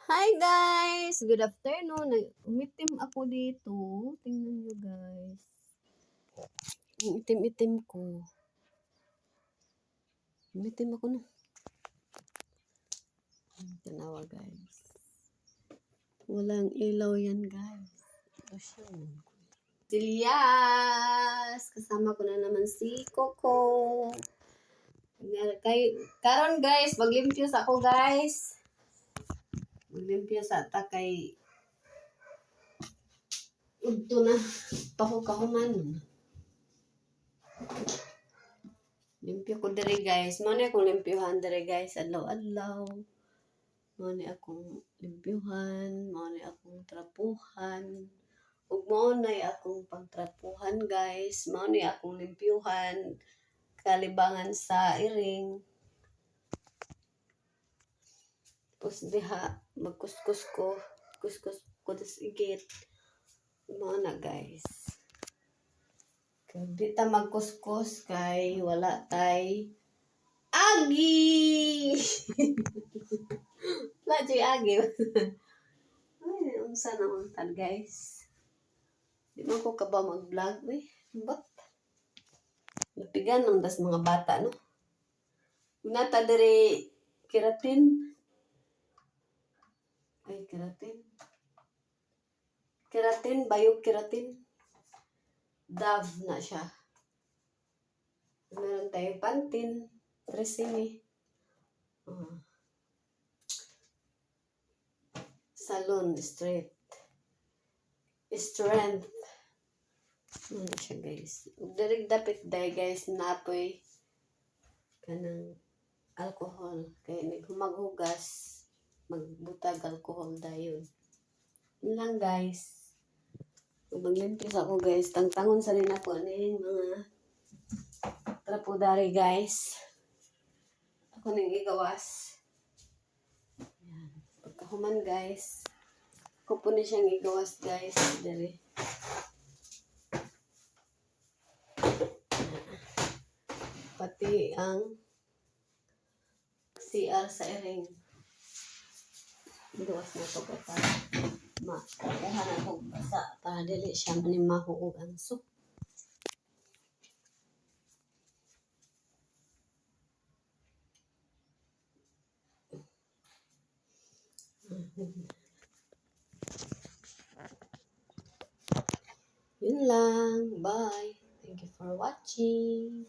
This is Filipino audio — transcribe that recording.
Hi guys! Good afternoon. Umitim ako dito. Tingnan nyo guys. Ang itim-itim ko. Umitim ako no. Tanawa guys. Walang ilaw yan guys. Ito siya. Dilyas! Kasama ko na naman si Coco. Karon guys, maglimpyo sa ako guys. Maglimpyo sa takay. Udto na. Pahukahuman. Limpyo ko diri guys. Muna akong limpyuhan diri guys. Adlaw-adlaw. Muna akong limpyuhan. Muna akong trapuhan. Ug muna akong pagtrapuhan guys. Muna akong limpyuhan. Kalibangan sa iring. Tapos diha. Magkuskus ko. Kuskus ko das igit. Muna guys. Di ta magkuskus kay wala tay agi. Wala joy agi. Ay, unsa naman tan guys. Di man ko ka ba mag-vlog eh. But napigan ng das mga bata no. Nata diri keratin. Ay keratin. Keratin, bayog keratin. Dove na siya. Meron tayong Pantene, Tresemme. Salon, Strength. Ano siya guys. Darig dapit day guys, napoy kanang alcohol. Kaya naghumaghugas, magbutag alcohol dayon. Yun lang guys. Maglimpis ako guys. Tangtangon sa rin ako ng mga trapudari guys. Ako nang igawas. Ayan. Pagkahuman guys. Ako po na siyang igawas guys. Dari. Pati ang CR sa iring. Igawas na ito para makakuha na itong basa para dili siya manimahuog ang soup. Yun lang. Bye. Thank you for watching.